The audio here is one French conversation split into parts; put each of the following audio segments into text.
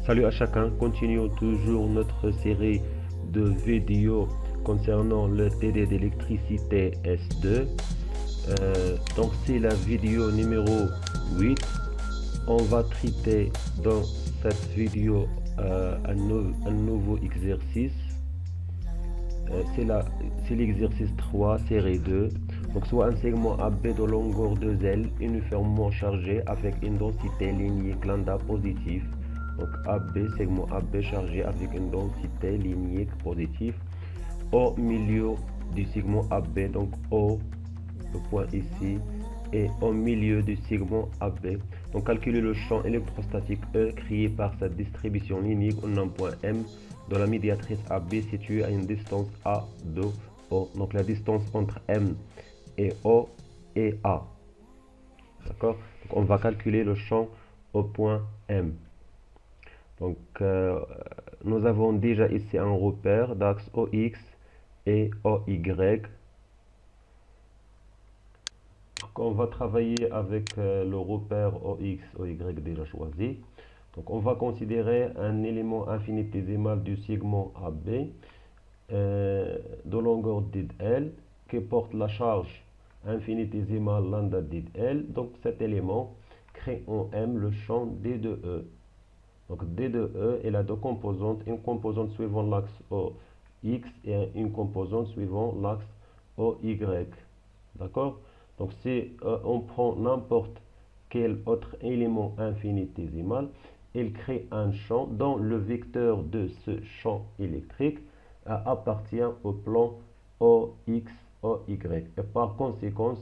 Salut à chacun, continuons toujours notre série de vidéos concernant le TD d'électricité S2. Donc c'est la vidéo numéro 8. On va traiter dans cette vidéo un nouveau exercice. C'est l'exercice 3, série 2. Donc soit un segment AB de longueur 2L uniformément chargé avec une densité linéaire lambda positive. Donc AB, segment AB chargé avec une densité linéaire positive au milieu du segment AB, donc O, le point ici, et au milieu du segment AB. Donc calculer le champ électrostatique E créé par sa distribution linéaire en un point M de la médiatrice AB située à une distance A de O. Donc la distance entre M et O est A. D'accord? Donc on va calculer le champ au point M. Donc nous avons déjà ici un repère d'axe OX et OY. Donc on va travailler avec le repère OX, OY déjà choisi. Donc on va considérer un élément infinitésimal du segment AB de longueur dL qui porte la charge infinitésimale lambda dL. Donc cet élément crée en M le champ D de E. Donc D de E est la deux composantes, une composante suivant l'axe OX et une composante suivant l'axe OY. D'accord? Donc si on prend n'importe quel autre élément infinitésimal, il crée un champ dont le vecteur de ce champ électrique appartient au plan OX, OY. Et par conséquent,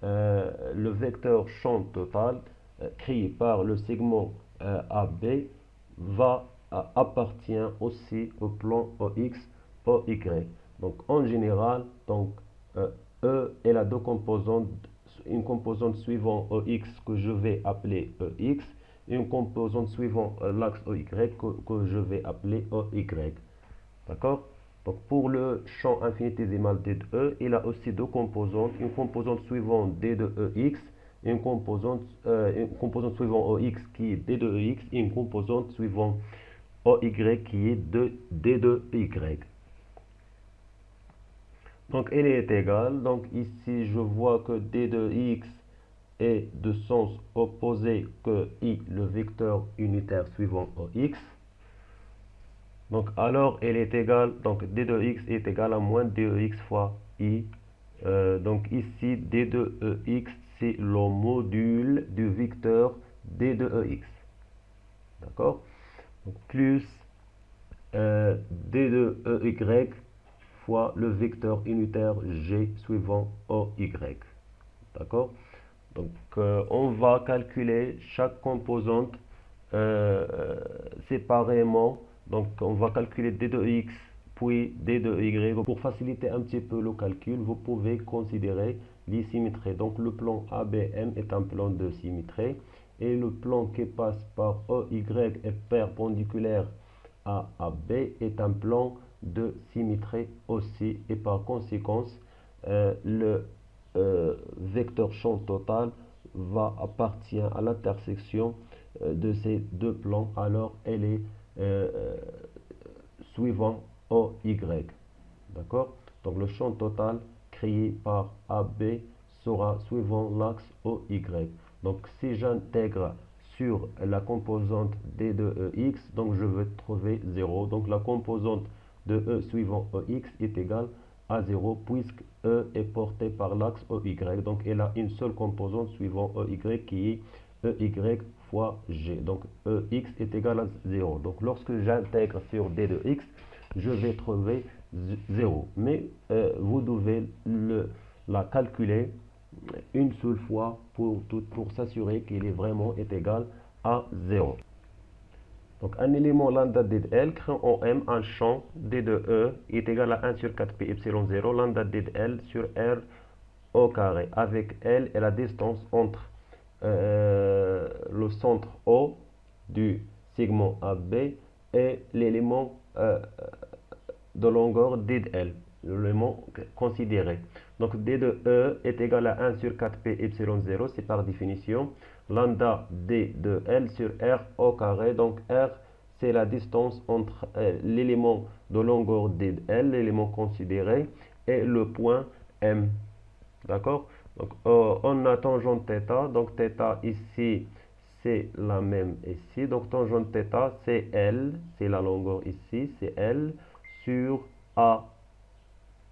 le vecteur champ total créé par le segment AB appartient aussi au plan OX, OY. Donc en général, E est la deux composantes, une composante suivant OX que je vais appeler EX, et une composante suivant l'axe OY que je vais appeler OY. D'accord? Donc pour le champ infinitésimal D de E, il a aussi deux composantes, une composante suivant D de EX, et une composante suivant OX qui est D de EX, et une composante suivant OY qui est D de Y. Donc elle est égale, donc ici je vois que D de X est de sens opposé que I, le vecteur unitaire suivant OX. Donc alors elle est égale, donc D de X est égal à moins D de X fois I. Donc ici D de EX c'est le module du vecteur D de EX. D'accord? Donc plus D de EY fois le vecteur unitaire G suivant OY. D'accord? Donc on va calculer chaque composante séparément. Donc on va calculer D de X puis D de Y. Donc, pour faciliter un petit peu le calcul, vous pouvez considérer les symétries. Donc le plan ABM est un plan de symétrie et le plan qui passe par OY est perpendiculaire à AB est un plan de symétrie aussi, et par conséquent le vecteur champ total va appartenir à l'intersection de ces deux plans, alors elle est suivant OY. D'accord? Donc le champ total créé par AB sera suivant l'axe OY. Donc si j'intègre sur la composante D de EX, donc je vais trouver 0. Donc la composante de E suivant EX est égale à 0 puisque E est porté par l'axe OY. Donc elle a une seule composante suivant EY qui est EY fois G. Donc EX est égal à 0. Donc lorsque j'intègre sur D de X, je vais trouver 0. Mais vous devez la calculer une seule fois pour s'assurer qu'il est vraiment égal à 0. Donc un élément lambda d de L crée en M un champ D de E est égal à 1 sur 4 pi epsilon 0 lambda d de L sur R au carré, avec L et la distance entre le centre O du segment AB et l'élément de longueur D de L, l'élément considéré. Donc D de E est égal à 1 sur 4 pi epsilon 0, c'est par définition lambda D de L sur R au carré. Donc R c'est la distance entre l'élément de longueur d de L, l'élément considéré, et le point M. D'accord? Donc, on a tangente θ. Donc, θ ici, c'est la même ici. Donc, tangente θ, c'est L. C'est la longueur ici. C'est L sur A.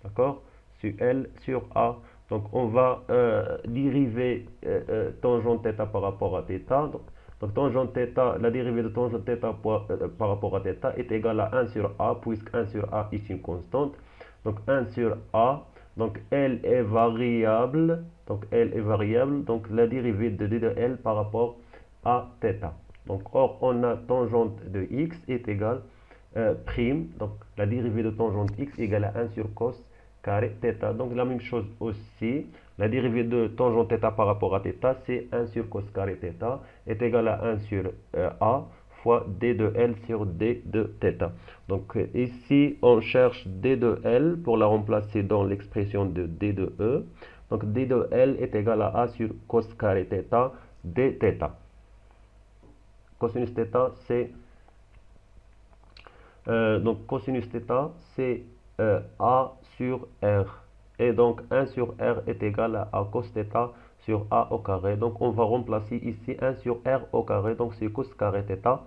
D'accord? Sur L sur A. Donc, on va dériver tangente θ par rapport à θ. Donc, tangente θ, la dérivée de tangente θ par rapport à θ est égale à 1 sur A, puisque 1 sur A est une constante. Donc, 1 sur A. Donc, L est variable. Donc, L est variable. Donc, la dérivée de d de L par rapport à θ. Donc, or, on a tangente de x est égale prime. Donc, la dérivée de tangente x est égale à 1 sur cos carré θ. Donc, la même chose aussi. La dérivée de tangente θ par rapport à θ, c'est 1 sur cos carré θ est égal à 1 sur A fois d de L sur d de θ. Donc, ici, on cherche d de L pour la remplacer dans l'expression de d de E. Donc, d de L est égal à A sur cos carré θ dθ. Cosinus θ, c'est donc cosinus θ, c'est A sur R. Et donc 1 sur R est égal à cos θ sur A au carré. Donc on va remplacer ici 1 sur R au carré. Donc c'est cos carré θ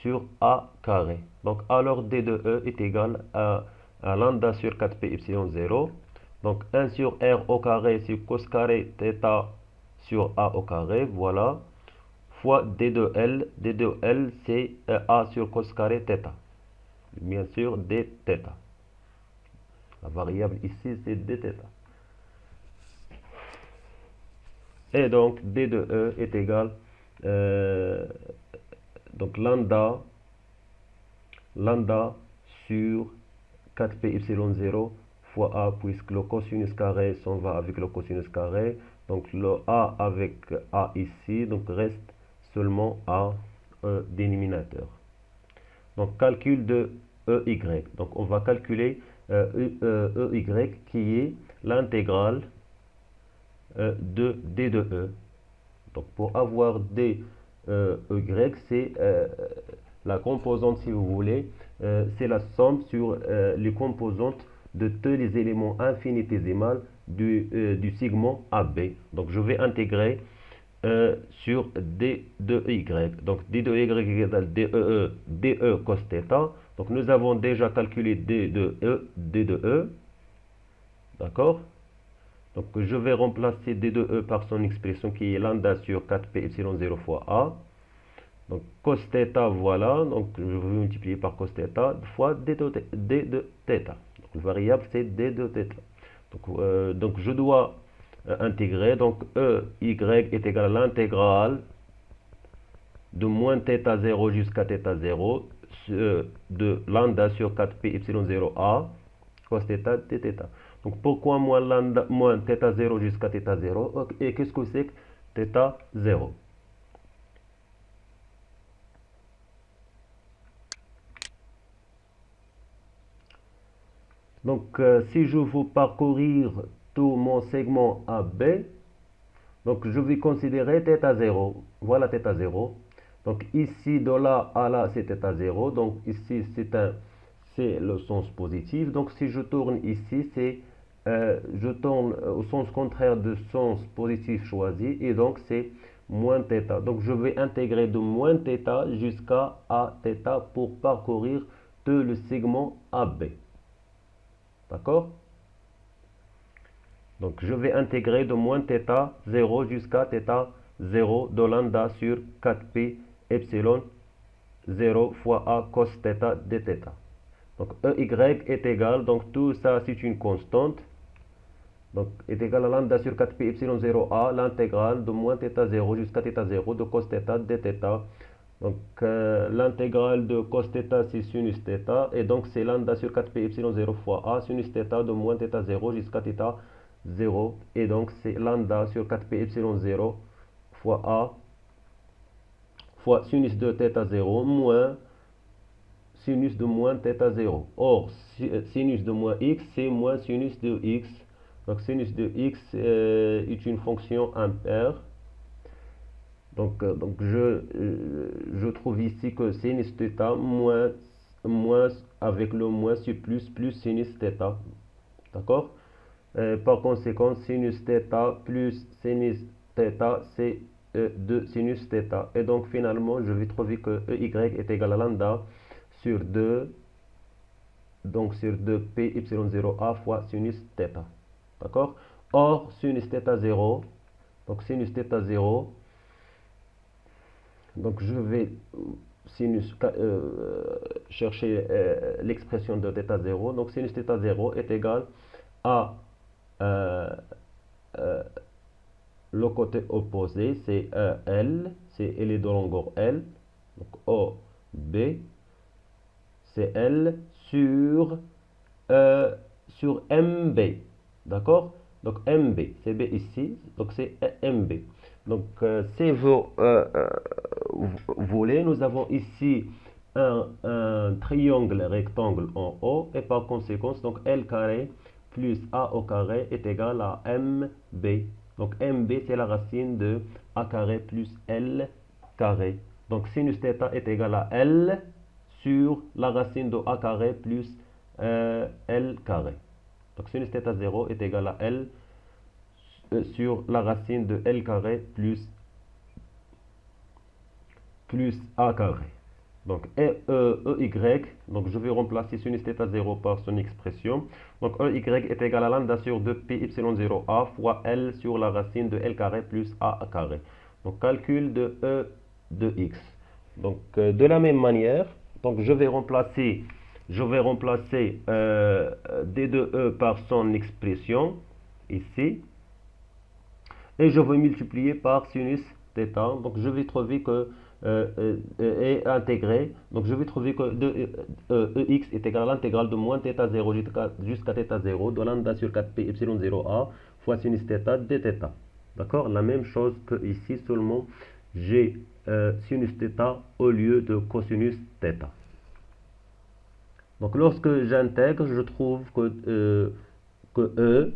sur A carré. Donc alors D de E est égal à lambda sur 4pi epsilon 0. Donc 1 sur R au carré c'est cos carré θ sur A au carré. Voilà. Fois D de L. D de L c'est A sur cos carré θ. Bien sûr dθ. La variable ici, c'est dθ. Et donc, d de E est égal, donc lambda sur 4pi epsilon 0 fois A, puisque le cosinus carré s'en va avec le cosinus carré. Donc, le A avec A ici, donc reste seulement A dénominateur. Donc, calcul de EY. Donc, on va calculer EY qui est l'intégrale de D de E. Donc, pour avoir D Y, c'est la composante, si vous voulez, c'est la somme sur les composantes de tous les éléments infinitésimaux du segment AB. Donc, je vais intégrer sur D de Y. Donc, D de Y égale DE cos θ. Donc, nous avons déjà calculé D de E. D'accord? Donc, je vais remplacer D de E par son expression qui est lambda sur 4pi epsilon 0 fois A. Donc, cos θ, voilà. Donc, je vais multiplier par cos θ fois D de θ. Donc, le variable, c'est D de θ. Donc, je dois intégrer. Donc, EY est égal à l'intégrale de moins θ0 jusqu'à θ0 de lambda sur 4pi epsilon 0 A cos θ dθ. Donc, pourquoi moins θ0 jusqu'à θ0? Et qu'est-ce que c'est que θ0? Donc, si je veux parcourir tout mon segment AB, donc je vais considérer θ0. Voilà θ0. Donc, ici, de là à là, c'est θ0. Donc, ici, c'est le sens positif. Donc, si je tourne ici, je tourne au sens contraire du sens positif choisi. Et donc, c'est moins θ. Donc, je vais intégrer de moins θ jusqu'à θ pour parcourir tout le segment AB. D'accord? Donc, je vais intégrer de moins θ0 jusqu'à θ0 de lambda sur 4pi epsilon 0 fois A cos θ dθ. Donc, EY est égal, donc tout ça c'est une constante, donc est égal à lambda sur 4pi epsilon 0 A, l'intégrale de moins θ0 jusqu'à θ0 de cos θ dθ. Donc, l'intégrale de cos θ c'est sinus θ, et donc c'est lambda sur 4pi epsilon 0 fois A, sinus θ de moins θ0 jusqu'à θ0, et donc c'est lambda sur 4pi epsilon 0 fois A fois sinus de θ0 moins sinus de moins θ0. Or, sinus de moins x, c'est moins sinus de x. Donc, sinus de x est une fonction impaire. Donc je trouve ici que sinus θ moins avec le moins sur plus sinus θ. D'accord? Par conséquent, sinus θ plus sinus θ, c'est 2 sinus θ. Et donc finalement, je vais trouver que EY est égal à lambda sur 2, donc sur 2 p y0a fois sinus θ. D'accord? Or, sinus θ 0, donc sinus θ 0, donc je vais chercher l'expression de θ 0. Donc sinus θ 0 est égal à le côté opposé, c'est L, c'est L est de longueur L, donc O, B, c'est L sur MB, d'accord? Donc MB, c'est B ici, donc c'est MB. Donc ces volets, nous avons ici un triangle rectangle en haut, et par conséquent, donc L carré plus A au carré est égal à MB. Donc MB, c'est la racine de A carré plus L carré. Donc sinus θ est égal à L sur la racine de A carré plus L carré. Donc sinus θ 0 est égal à L sur la racine de L carré plus A carré. Donc EY, donc je vais remplacer sinus θ 0 par son expression. Donc EY est égal à lambda sur 2 pi y0a fois L sur la racine de L carré plus A carré. Donc calcul de E de x. Donc de la même manière, donc je vais remplacer D de E par son expression ici. Et je vais multiplier par sinus θ. Donc je vais trouver que et intégrer. Donc je vais trouver que Ex est égal à l'intégrale de moins θ 0 jusqu'à θ 0 de lambda sur 4pi y0a fois sinus θ dθ. D'accord? La même chose que ici, seulement j'ai sinus θ au lieu de cosinus θ. Donc lorsque j'intègre, je trouve que E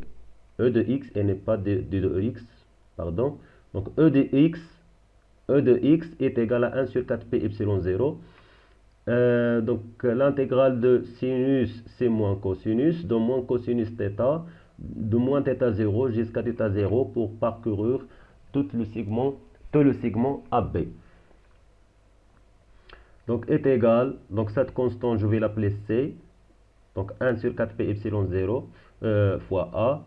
de x et n'est pas de Ex, pardon. Donc E de x est égal à 1 sur 4pi y0. Donc l'intégrale de sinus, c'est moins cosinus, de moins cosinus θ, de moins θ 0 jusqu'à θ 0 pour parcourir tout le segment AB. Donc est égal, donc cette constante, je vais l'appeler C, donc 1 sur 4pi y0 fois A,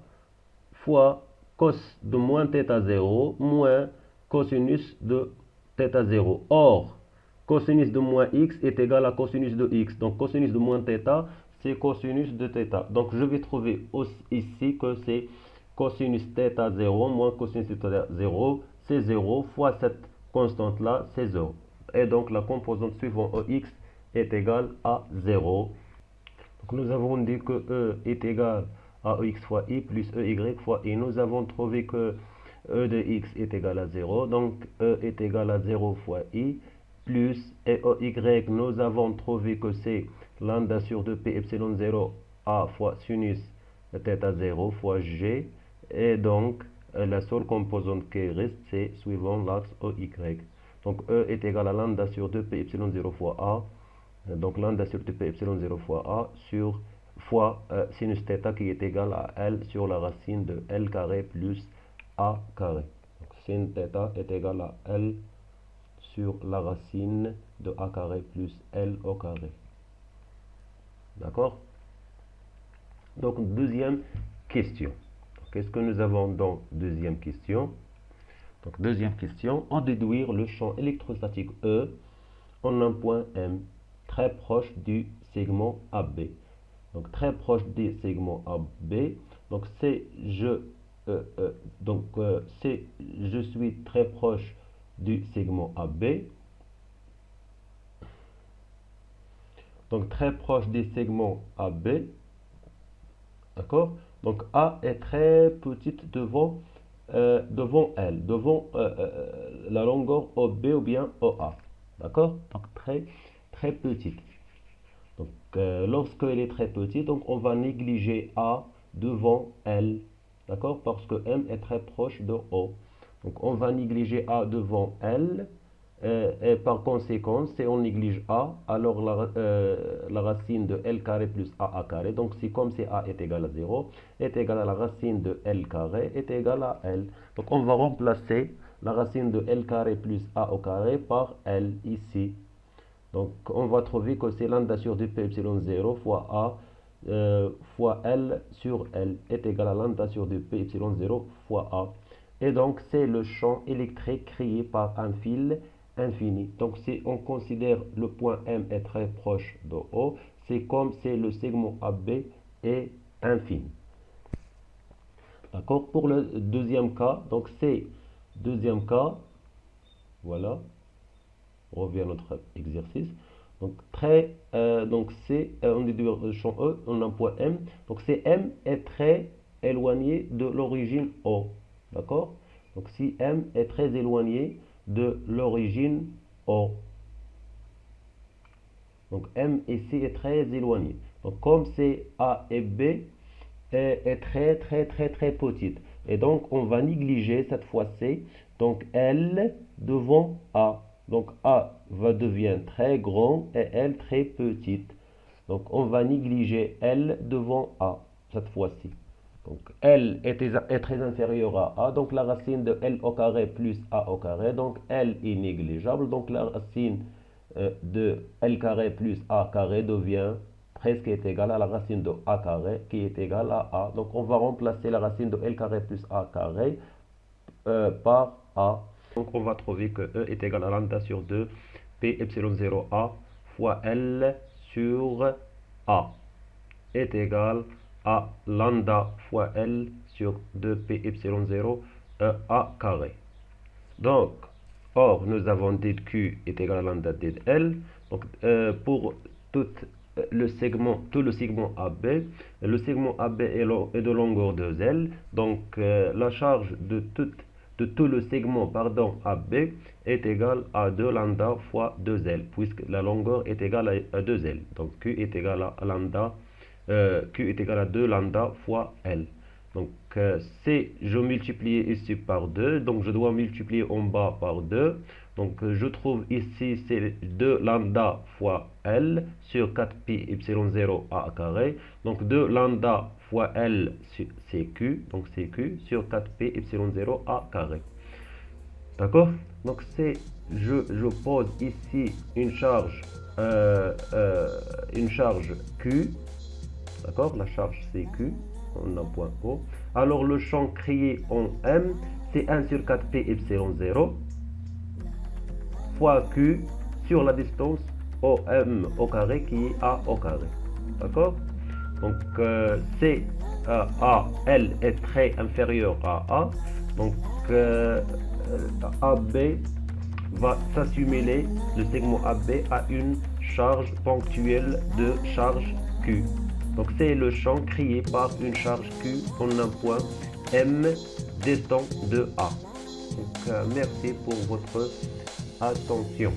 fois cos de moins θ 0 moins cosinus de θ 0. Or, cosinus de moins x est égal à cosinus de x. Donc cosinus de moins θ, c'est cosinus de θ. Donc je vais trouver ici que c'est cosinus θ 0 moins cosinus de θ 0, c'est 0 fois cette constante-là, c'est 0. Et donc la composante suivante Ex est égale à 0. Donc nous avons dit que E est égal à Ex fois I plus EY fois I. Nous avons trouvé que E de X est égal à 0. Donc E est égal à 0 fois I plus EY. Nous avons trouvé que c'est lambda sur 2 pi y0 A fois sinus θ 0 fois G. Et donc la seule composante qui reste, c'est suivant l'axe EY. Donc E est égal à lambda sur 2 pi y0 fois A. Donc lambda sur 2 pi y0 fois A sur fois sinus θ qui est égal à L sur la racine de L carré plus A carré. Donc sin θ est égal à L sur la racine de A carré plus L au carré. D'accord? Donc deuxième question. Qu'est-ce que nous avons dans deuxième question? Donc deuxième question, en déduire le champ électrostatique E en un point M très proche du segment AB. Donc très proche du segment AB. Donc je suis très proche du segment AB. Donc très proche du segment AB. D'accord? Donc A est très petite devant L, devant la longueur OB ou bien OA. D'accord? Donc très petite. Donc lorsqu'elle est très petite, donc on va négliger A devant L. D'accord? Parce que M est très proche de O. Donc on va négliger A devant L. Et par conséquent, si on néglige A, alors la racine de L carré plus A carré, donc c'est comme si A est égal à 0, est égal à la racine de L carré est égal à L. Donc on va remplacer la racine de L carré plus A au carré par L ici. Donc on va trouver que c'est lambda sur 2 P epsilon 0 fois A fois L sur L est égal à lambda sur 2 P epsilon 0 fois A. Et donc c'est le champ électrique créé par un fil infini. Donc si on considère le point M est très proche de O, c'est comme si le segment AB est infini. D'accord? Pour le deuxième cas, donc c'est deuxième cas, voilà, on revient à notre exercice. Donc c'est on déduit le champ E, on a un point M. Donc c'est M est très éloigné de l'origine O. D'accord? Donc si M est très éloigné de l'origine O. Donc M ici est très éloigné. Donc comme c'est A et B est très petite. Et donc on va négliger cette fois-ci. Donc L devant A. Donc A va devenir très grand et L très petite. Donc on va négliger L devant A cette fois-ci. Donc L est très inférieur à A, donc la racine de L au carré plus A au carré, donc L est négligeable, donc la racine de L carré plus A carré devient presque est égale à la racine de A carré qui est égale à A. Donc on va remplacer la racine de L carré plus A carré par A. Donc on va trouver que E est égal à lambda sur 2 P epsilon 0 A fois L sur A est égal à lambda fois L sur 2P epsilon 0 A carré. Donc, or, nous avons dit Q est égal à lambda de L. Donc, pour tout le segment AB, le segment AB est de longueur de L. Donc, la charge de tout le segment AB est égale à 2 lambda fois 2L, puisque la longueur est égale à 2L. Donc, Q est égal à lambda. Q est égal à 2 lambda fois L. Donc, si je multiplie ici par 2, donc je dois multiplier en bas par 2. Donc, je trouve ici, c'est 2 lambda fois L sur 4pi epsilon 0 A carré. Donc, 2 lambda fois L, c'est Q, donc c'est Q sur 4pi epsilon 0 A carré. D'accord? Donc, je pose ici une charge Q. D'accord? La charge c'est Q, on a un point O. Alors le champ créé en M, c'est 1 sur 4P epsilon 0 fois Q sur la distance OM au carré qui est A au carré. D'accord? Donc c'est A, L est très inférieur à A. Donc AB va s'assimiler, le segment AB a une charge ponctuelle de charge Q. Donc c'est le champ créé par une charge Q en un point M distant de A. Donc merci pour votre attention.